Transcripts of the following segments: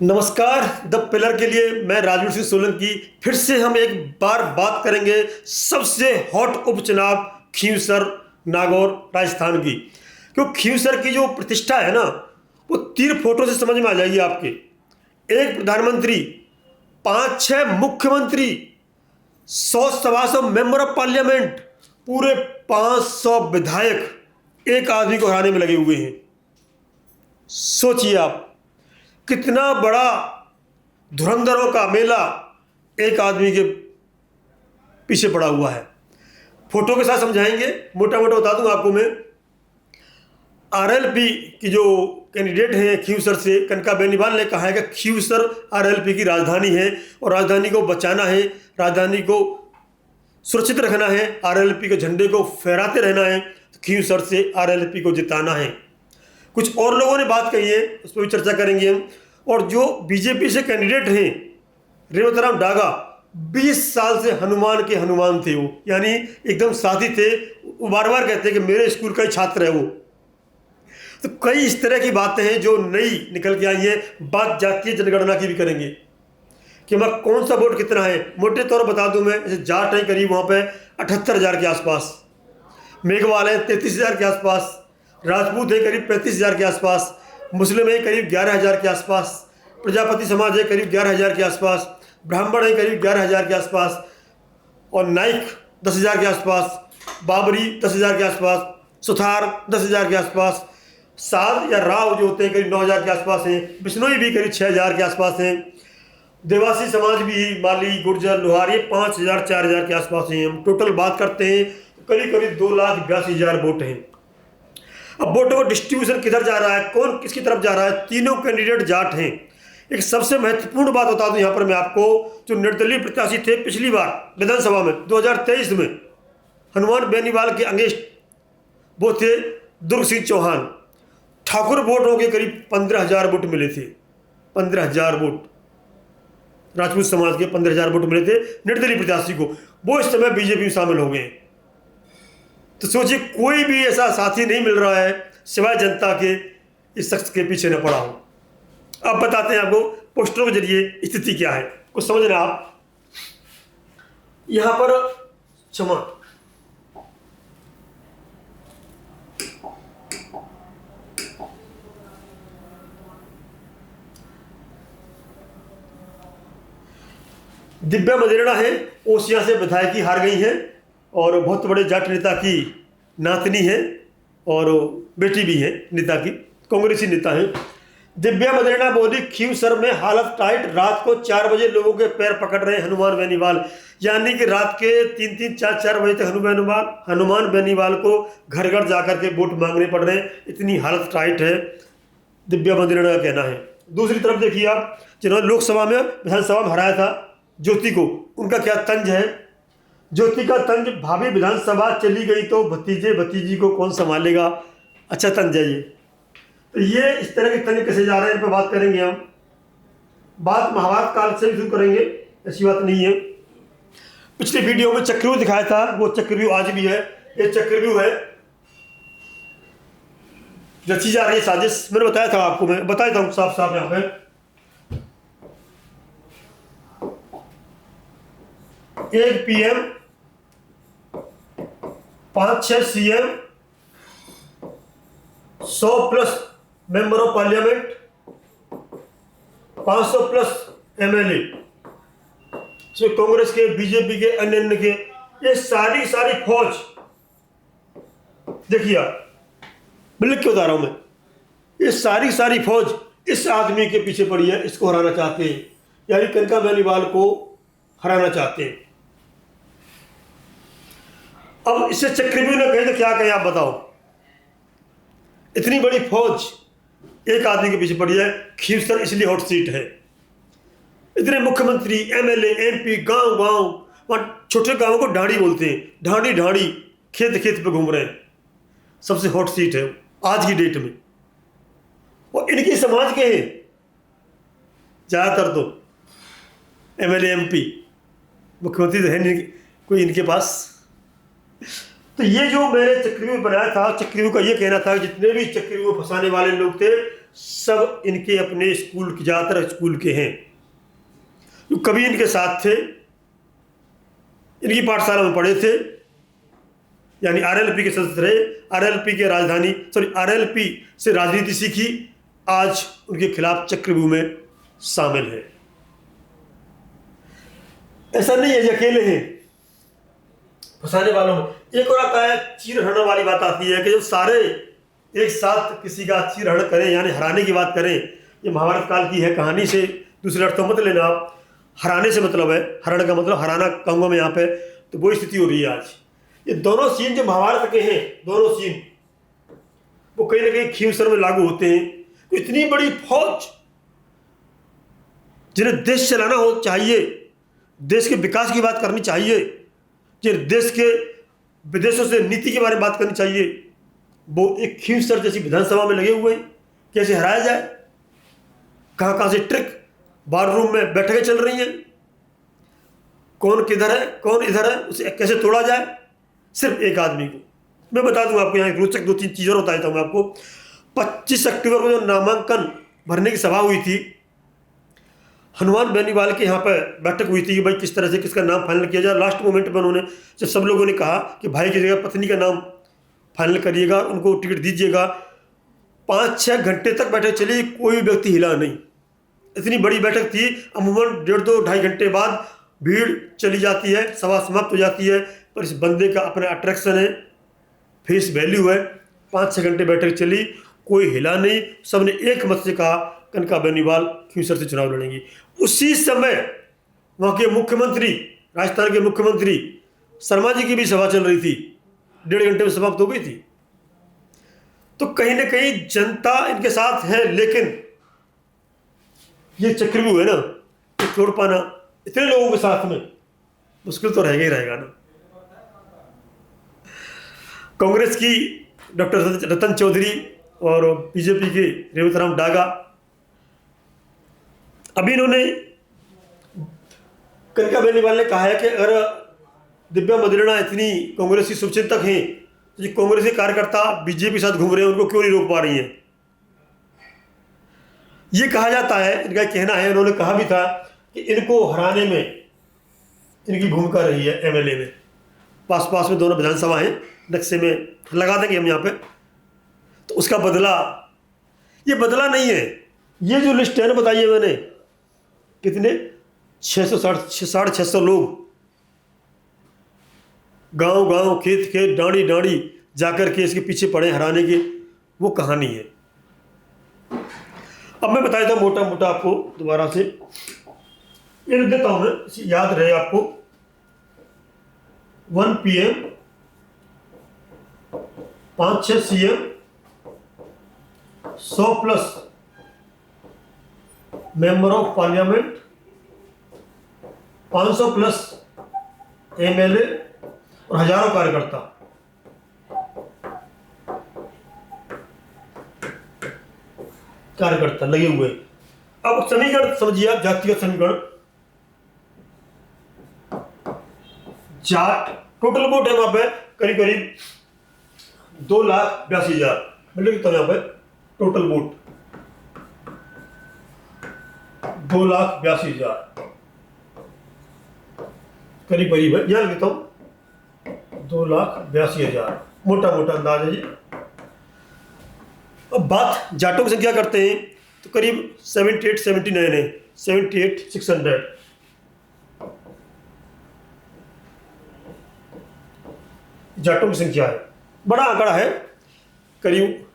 नमस्कार। The pillar के लिए मैं राजवीर सिंह सोलंकी। फिर से हम एक बार बात करेंगे सबसे हॉट उपचुनाव खींवसर नागौर राजस्थान की। क्यों खींवसर की जो प्रतिष्ठा है ना, वो 3 फोटो से समझ में आ जाएगी आपके। एक प्रधानमंत्री, 5-6 मुख्यमंत्री, 100 सवा 100 मेंबर ऑफ पार्लियामेंट, पूरे 500 विधायक एक आदमी को हराने में लगे हुए हैं। सोचिए आप, कितना बड़ा धुरंधरों का मेला एक आदमी के पीछे पड़ा हुआ है। फोटो के साथ समझाएंगे, मोटा मोटा बता दूं आपको मैं। आरएलपी की जो कैंडिडेट हैं खींवसर से, कनका बेनीवाल ने कहा है कि खींवसर आरएलपी की राजधानी है और राजधानी को बचाना है, राजधानी को सुरक्षित रखना है, आरएलपी के झंडे को फहराते रहना है, तो खींवसर से आरएलपी को जिताना है। कुछ और लोगों ने बात कही है, उस पर भी चर्चा करेंगे हम। और जो बीजेपी से कैंडिडेट हैं रेवत राम डागा, 20 साल से हनुमान के हनुमान थे वो, यानी एकदम साथी थे। वो बार बार कहते हैं कि मेरे स्कूल का ही छात्र है वो। तो कई इस तरह की बातें हैं जो नई निकल के आई हैं। बात जातीय जनगणना की भी करेंगे कि वहाँ कौन सा वोट कितना है। मोटे तौर बता दूं मैं, जैसे जाट है करीब वहाँ पे 78,000 के आसपास, मेघवाल है 33,000 के आसपास, राजपूत है करीब 35,000 के आसपास, मुस्लिम है करीब 11,000 के आसपास, प्रजापति समाज है करीब 11,000 के आसपास, ब्राह्मण है करीब 11,000 के आसपास, और नाइक 10,000 के आसपास, बाबरी 10,000 के आसपास, सुथार 10,000 के आसपास, साध या राव जो होते हैं करीब 9,000 के आसपास हैं, बिश्नोई भी करीब 6,000 के आसपास हैं, देवासी समाज भी, माली, गुर्जर, लोहार, ये 5,000 4,000 के आसपास हैं। हम टोटल बात करते हैं तो करीब करीब 2,82,000 वोट हैं। अब वोटों का डिस्ट्रीब्यूशन किधर जा रहा है, कौन किसकी तरफ जा रहा है। तीनों कैंडिडेट जाट हैं। एक सबसे महत्वपूर्ण बात बता दूं यहाँ पर मैं आपको, जो निर्दलीय प्रत्याशी थे पिछली बार विधानसभा में 2023 में हनुमान बेनीवाल के अंगेस्ट, वो थे दुर्ग सिंह चौहान। ठाकुर वोटों के करीब 15,000 वोट मिले थे। 15,000 वोट राजपूत समाज के 15,000 वोट मिले थे निर्दलीय प्रत्याशी को। वो इस समय बीजेपी में शामिल हो गए। तो सोचिए, कोई भी ऐसा साथी नहीं मिल रहा है सिवाय जनता के इस शख्स के पीछे न पड़ा हो। अब बताते हैं आपको पोस्टरों के जरिए स्थिति क्या है, कुछ समझना आप। यहां पर क्षमा, दिव्या मदेरणा है, ओसिया से विधायकी हार गई हैं और बहुत बड़े जाट नेता की नातनी है और बेटी भी है नेता की, कांग्रेसी नेता है। दिव्या मदेरणा बोली, खींवसर में हालत टाइट, रात को 4 बजे लोगों के पैर पकड़ रहे हनुमान बेनीवाल। यानी कि रात के 3-3 4-4 बजे तक हनुमान बेनीवाल को घर घर जाकर के वोट मांगने पड़ रहे हैं, इतनी हालत टाइट है, दिव्या मदेरणा का कहना है। दूसरी तरफ देखिए आप, जिन्होंने लोकसभा में विधानसभा में हराया था ज्योति को, उनका क्या तंज है। ज्योति का तंज, भाभी विधानसभा चली गई तो भतीजे भतीजी को कौन संभालेगा। अच्छा तंज है ये। तो ये इस तरह के तंज कैसे जा रहे हैं, इन पर बात करेंगे हम। बात महाभारत काल से भी शुरू करेंगे, ऐसी बात नहीं है। पिछली वीडियो में चक्रव्यूह दिखाया था, वो चक्रव्यूह आज भी है। ये चक्रव्यूह है, रची जा रही है साजिश। मैंने बताया था आपको, मैं बता देता हूँ साफ साफ यहाँ पे। एक PM, 5-6 CM, 100+ member of parliament, 500+ MLA, इसमें कांग्रेस के, बीजेपी के, अन्य के, ये सारी फौज। देखिए आप, मैं लिख के बता रहा हूं मैं, ये सारी फौज इस आदमी के पीछे पड़ी है। इसको हराना चाहते हैं, यानी कनका बेनीवाल को हराना चाहते हैं। अब इससे चक्रव्यूह ने कहे तो क्या कहें आप बताओ। इतनी बड़ी फौज एक आदमी के पीछे पड़ी है। खींवसर इसलिए हॉट सीट है। इतने मुख्यमंत्री, एमएलए, एमपी, गांव, वहाँ छोटे गांवों को ढाणी बोलते हैं, ढाणी खेत पे घूम रहे हैं। सबसे हॉट सीट है आज की डेट में। और इनकी समाज के हैं ज़्यादातर तो एमएलए, एमपी, मुख्यमंत्री तो है नहीं कोई इनके पास। तो ये जो मैंने चक्रव्यूह बनाया था, चक्रव्यूह का ये कहना था, जितने भी चक्रव्यूह फंसाने वाले लोग थे सब इनके अपने स्कूल के, ज़्यादातर स्कूल के हैं, जो कभी इनके साथ थे, इनकी पाठशाला में पढ़े थे, यानी आरएलपी के सदस्य रहे, आरएलपी के राजधानी आरएलपी से राजनीति सीखी, आज उनके खिलाफ चक्रव्यूह में शामिल है। ऐसा नहीं है ये अकेले हैं फंसाने वालों में। एक और आता है चीरहरण वाली बात आती है कि जब सारे एक साथ किसी का चीरहरण करें, यानी हराने की बात करें। ये महाभारत काल की है कहानी, से दूसरे अर्थ तो मत लेना आप। हराने से मतलब है, हरण का मतलब हराना कहूँगा मैं यहाँ पे, तो वही स्थिति हो रही है आज। ये दोनों सीन जो महाभारत के हैं, दोनों सीन वो कहीं ना कहीं खींवसर में लागू होते हैं। तो इतनी बड़ी फौज जिन्हें देश चलाना हो चाहिए, देश के विकास की बात करनी चाहिए, जिन्हें देश के विदेशों से नीति के बारे में बात करनी चाहिए, वो एक खींवसर जैसी विधानसभा में लगे हुए हैं। कैसे हराया जाए, कहाँ कहाँ से ट्रिक, बाररूम में बैठकें चल रही हैं, कौन किधर है कौन इधर है, उसे कैसे तोड़ा जाए, सिर्फ एक आदमी को। मैं बता दूं आपको, यहाँ एक रोचक 2-3 चीज़ और बताता हूँ मैं आपको। 25 अक्टूबर को जो नामांकन भरने की सभा हुई थी, हनुमान बेनीवाल के यहाँ पर बैठक हुई थी कि भाई किस तरह से किसका नाम फाइनल किया जाए। लास्ट मोमेंट पर उन्होंने, जब सब लोगों ने कहा कि भाई की जगह पत्नी का नाम फाइनल करिएगा, उनको टिकट दीजिएगा, 5-6 घंटे तक बैठक चली, कोई व्यक्ति हिला नहीं। इतनी बड़ी बैठक थी। अमूमन 1.5-2-2.5 घंटे बाद भीड़ चली जाती है, सभा समाप्त हो जाती है, पर इस बंदे का अपना अट्रैक्शन है, फेस वैल्यू है। 5-6 घंटे बैठक चली, कोई हिला नहीं। सबने एक मत से कहा कनका बेनीवाल खींवसर से चुनाव लड़ेंगी। उसी समय वहाँ के मुख्यमंत्री, राजस्थान के मुख्यमंत्री शर्मा जी की भी सभा चल रही थी, 1.5 घंटे में समाप्त हो गई थी। तो कहीं ना कहीं जनता इनके साथ है, लेकिन ये चक्रव्यूह है ना, ये तोड़ पाना इतने लोगों के साथ में मुश्किल तो रहेगा ही रहेगा ना। कांग्रेस की डॉक्टर रतन चौधरी और बीजेपी के रेवतराम डागा, अभी इन्होंने, कनका बेनीवाल ने कहा है कि अगर दिव्या मदेरणा इतनी कांग्रेस की शुभचिंतक हैं, तो ये कांग्रेस के कार्यकर्ता बीजेपी के साथ घूम रहे हैं, उनको क्यों नहीं रोक पा रही हैं। ये कहा जाता है, इनका कहना है, उन्होंने कहा भी था कि इनको हराने में इनकी भूमिका रही है। एमएलए में पास पास में दोनों विधानसभा हैं, नक्शे में लगा देंगे हम यहाँ पे, तो उसका बदला, ये बदला नहीं है। ये जो लिस्ट है ना बताइए मैंने, कितने 660-650 लोग गांव गांव, खेत खेत, डांडी डांडी जाकर के इसके पीछे पड़े हराने की, वो कहानी है। अब मैं बता देता हूँ मोटा मोटा आपको दोबारा से, ये लिख देता हूँ मैं, याद रहे आपको। 1 PM, 5-6 CM, 100+ member of parliament, 500+ MLA और हजारों कार्यकर्ता। लगे हुए। अब समीकरण समझिए आप, जातिगत समीकरण। जाट टोटल वोट है वहां पे करीब करीब 2,82,000, मतलब कितना यहाँ पे टोटल वोट 2,82,000 करीब करीब है, याद लेता हूँ 2,82,000, मोटा मोटा अंदाज है ये। अब बात जाटों की संख्या करते हैं तो करीब 78-79 है, 78,600 जाटों की संख्या है। बड़ा आंकड़ा है करीब।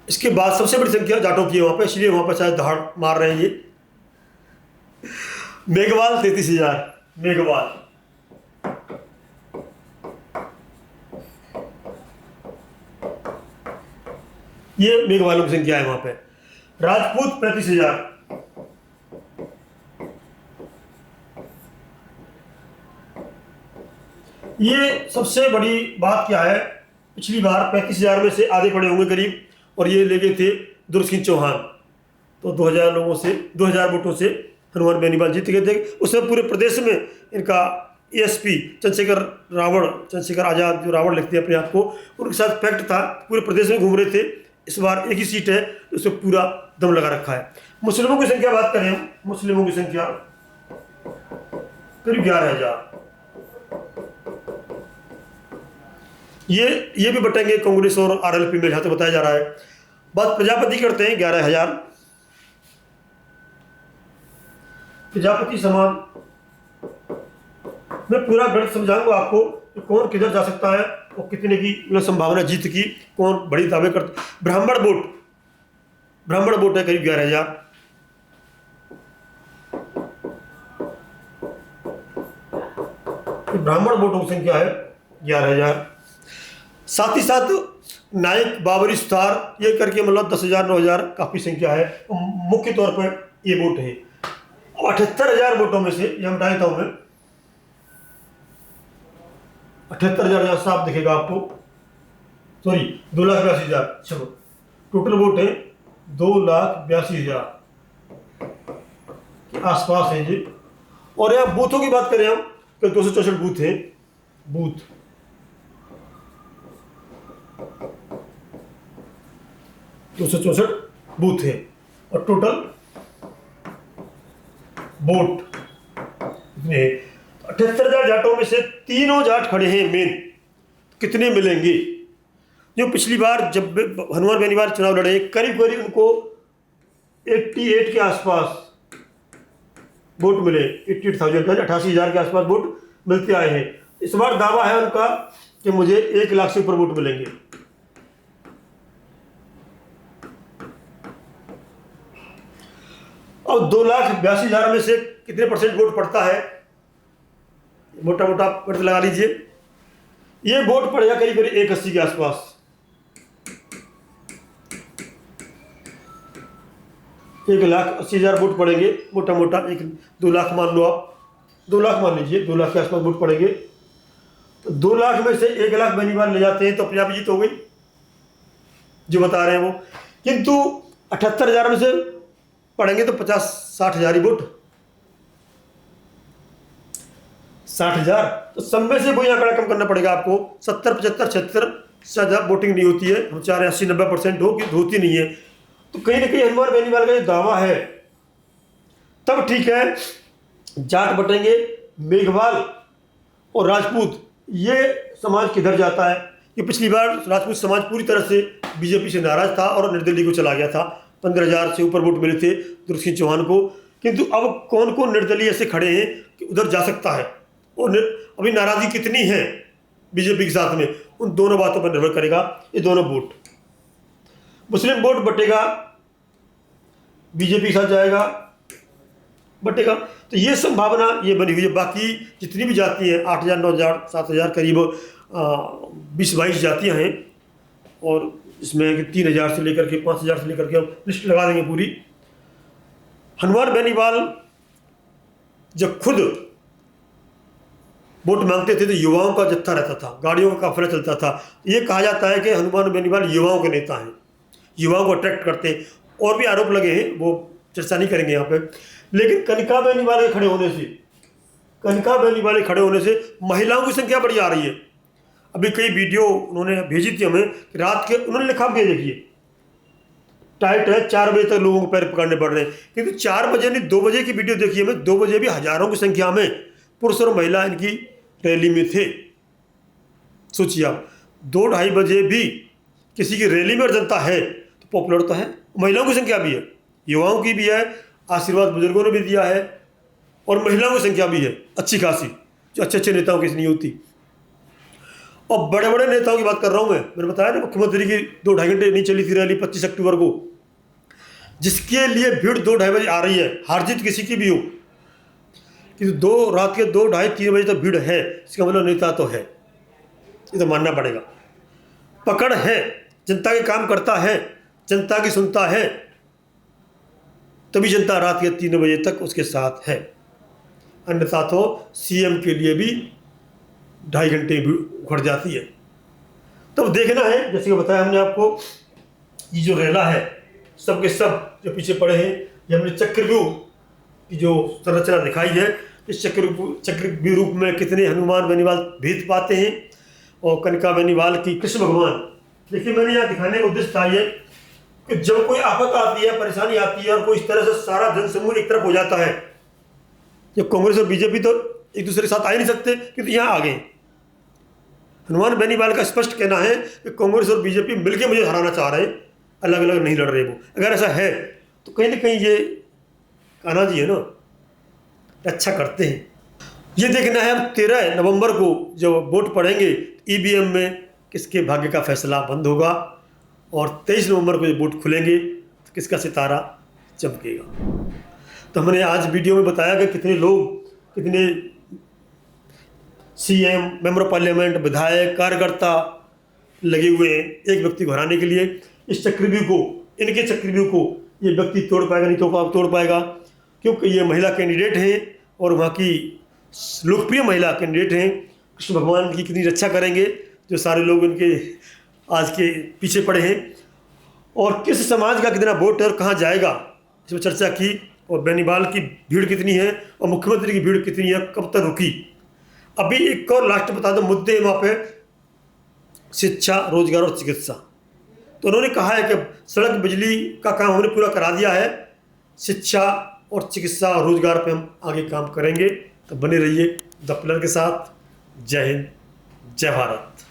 इसके बाद सबसे बड़ी संख्या जाटों की है वहाँ पे, इसलिए वहाँ पर शायद दहाड़ मार रहे हैं ये। मेघवाल 33,000, मेघवाल ये मेघवालों की संख्या है वहां पे। राजपूत 35,000, ये सबसे बड़ी बात क्या है, पिछली बार 35,000 में से आधे पड़े होंगे करीब, और ये ले गए थे दुर्ग सिंह चौहान, तो 2,000 लोगों से, 2,000 वोटों से हनुमान बेनीवाल जीत गए थे। उसमें पूरे प्रदेश में इनका एएसपी चंद्रशेखर आज़ाद, जो रावण लिखते हैं अपने आप को, उनके साथ पैक्ट था, पूरे प्रदेश में घूम रहे थे। इस बार एक ही सीट है, उसमें पूरा दम लगा रखा है। मुस्लिमों की संख्या बात करें हम, मुस्लिमों की संख्या करीब 11,000। ये भी बटेंगे कांग्रेस और आरएलपी में, जहाँ तक बताया जा रहा है। बात प्रजापति करते हैं, 11,000 प्रजापति समाज मैं पूरा गणित समझाऊंगा आपको कि कौन किधर जा सकता है और कितने की संभावना जीत की, कौन बड़ी दावे करते। ब्राह्मण वोट है करीब 11,000। ब्राह्मण वोटों की संख्या है 11,000। साथ ही साथ नायक, बाबरी, सुतार, ये करके मतलब 10,000 9,000 काफ़ी संख्या है। मुख्य तौर पर ये वोट है। 78,000 वोटों में से ये हम बता देता हूँ मैं, 78,000 यहाँ साफ दिखेगा आपको, सॉरी 2,82,000, चलो टोटल वोट है 2,82,000 के आसपास है जी। और यहाँ बूथों की बात करें हम तो 264 बूथ हैं, बूथ 264 बूथ है। और टोटल वोट कितने हैं? 78,000 जाटों में से तीनों जाट खड़े हैं मेन, कितने मिलेंगे? जो पिछली बार जब हनुमान बेनीवाल चुनाव लड़े, करीब उनको 88 के आसपास वोट मिले, 88,000 88,000 के आसपास वोट मिलते आए हैं। इस बार दावा है उनका कि मुझे 1 लाख से ऊपर वोट मिलेंगे। और 2,82,000 में से कितने परसेंट वोट पड़ता है, मोटा पट लगा लीजिए। ये वोट पड़ेगा करीब 180 के आसपास। 1,80,000 वोट पड़ेंगे, मोटा 2 लाख मान लो आप, 2 लाख मान लीजिए, 2 लाख के आसपास वोट पड़ेंगे। तो 2 लाख में से 1 लाख बेनीवाल ले जाते हैं तो अपने आप जीत हो गई, जो बता रहे हैं वो। किंतु 78,000 में से पड़ेंगे तो 50-60,000 ही वोट, 60,000। तो सब में से वही आंकड़ा कम करना पड़ेगा आपको। 70, 75, 76 से ज़्यादा वोटिंग नहीं होती है। हम चाह रहे हैं 80-90% हो, कि होती नहीं है। तो कहीं ना कहीं हनुमान बेनीवाल का जो दावा है तब ठीक है। जाट बटेंगे, मेघवाल और राजपूत, ये समाज किधर जाता है? कि पिछली बार राजपूत समाज पूरी तरह से बीजेपी से नाराज था और निर्दलीय को चला गया था। 15,000 से ऊपर वोट मिले थे दुर्ग सिंह चौहान को। किंतु अब कौन कौन निर्दलीय ऐसे खड़े हैं कि उधर जा सकता है, और अभी नाराज़गी कितनी है बीजेपी के साथ में, उन दोनों बातों पर निर्भर करेगा ये दोनों वोट। मुस्लिम वोट बटेगा, बीजेपी के साथ जाएगा, बटेगा। तो ये संभावना ये बनी हुई है। बाकी जितनी भी जाती हैं 8,000 9,000 7,000 करीब 20-22 जातियाँ हैं, और इसमें 3,000 से लेकर के 5,000 से लेकर के हम लिस्ट लगा देंगे पूरी। हनुमान बेनीवाल जब खुद वोट मांगते थे तो युवाओं का जत्था रहता था, गाड़ियों का काफिला चलता था। ये कहा जाता है कि हनुमान बेनीवाल युवाओं के नेता हैं, युवाओं को अट्रैक्ट करते हैं। और भी आरोप लगे हैं, वो चर्चा नहीं करेंगे यहाँ पे। लेकिन कनका बेनीवाल के खड़े होने से महिलाओं की संख्या बढ़ी आ रही है। अभी कई वीडियो उन्होंने भेजी थी हमें, रात के उन्होंने लिखा भी, देखिए टाइट है, 4 बजे तक लोगों को पैर पकड़ने पड़ रहे हैं। किंतु 4 बजे नहीं, 2 बजे की वीडियो देखी हमें, 2 बजे भी हजारों की संख्या में पुरुष और महिला इनकी रैली में थे। सोचिए आप, 2-2:30 बजे भी किसी की रैली में जनता है तो पॉपुलर तो है। महिलाओं की संख्या भी है, युवाओं की भी है, आशीर्वाद बुजुर्गों ने भी दिया है, और महिलाओं की संख्या भी है अच्छी खासी, जो अच्छे नेताओं की नहीं होती। और बड़े बड़े नेताओं की बात कर रहा हूँ मैंने बताया ना, मुख्यमंत्री की 2-2.5 घंटे नहीं चली थी रैली 25 अक्टूबर को, जिसके लिए भीड़ 2-2:30 बजे आ रही है। हार जीत किसी की भी हो, कि रात के 2-2:30-3 बजे तक भीड़ है, इसका मतलब नेता तो है, ये तो मानना पड़ेगा। पकड़ है, जनता के काम करता है, जनता की सुनता है, तभी जनता रात के 3 बजे तक उसके साथ है। अन्यथा तो सीएम के लिए भी 2.5 घंटे उखड़ जाती है। तब देखना है, जैसे कि बताया हमने आपको, ये जो रेला है सबके सब जो पीछे पड़े हैं, ये हमने चक्रव्यूह की जो संरचना दिखाई है, इस चक्रव्यूह रूप में कितने हनुमान बेनीवाल भेद पाते हैं और कनका बेनीवाल की कृष्ण भगवान। देखिए, मैंने यहाँ दिखाने का उद्देश्य था ये कि जब कोई आफत आती है, परेशानी आती है और कोई इस तरह से सारा जनसमूह एक तरफ हो जाता है, जब कांग्रेस और बीजेपी तो एक दूसरे के साथ आ ही नहीं सकते, किंतु यहाँ आ गए। हनुमान बेनीवाल का स्पष्ट कहना है कि कांग्रेस और बीजेपी मिलकर मुझे हराना चाह रहे हैं, अलग अलग नहीं लड़ रहे वो। अगर ऐसा है तो कहीं ना कहीं ये कान्हा जी है ना, अच्छा करते हैं। ये देखना है अब 13 नवंबर को जब वोट पड़ेंगे ईवीएम में किसके भाग्य का फैसला बंद होगा, और 23 नवंबर को जब वोट खुलेंगे तो किसका सितारा चमकेगा। तो हमने आज वीडियो में बताया कि कितने लोग, कितने सीएम, मेंबर ऑफ पार्लियामेंट, विधायक, कार्यकर्ता लगे हुए हैं एक व्यक्ति को हराने के लिए। इस चक्रव्यूह को, इनके चक्रव्यूह को ये व्यक्ति तोड़ पाएगा नहीं तो तोड़ पाएगा, क्योंकि ये महिला कैंडिडेट हैं और वहाँ की लोकप्रिय महिला कैंडिडेट हैं। कृष्ण भगवान की कितनी रक्षा करेंगे जो सारे लोग इनके आज के पीछे पड़े हैं, और किस समाज का कितना वोट है और कहाँ जाएगा, इसमें चर्चा की। और बेनीवाल की भीड़ कितनी है और मुख्यमंत्री की भीड़ कितनी है, कब तक रुकी। अभी एक और लास्ट बता दो मुद्दे वहाँ पे, शिक्षा, रोजगार और चिकित्सा। तो उन्होंने कहा है कि सड़क, बिजली का काम हमने पूरा करा दिया है, शिक्षा और चिकित्सा और रोजगार पे हम आगे काम करेंगे। तो बने रहिए द पिलर के साथ। जय हिंद, जय भारत।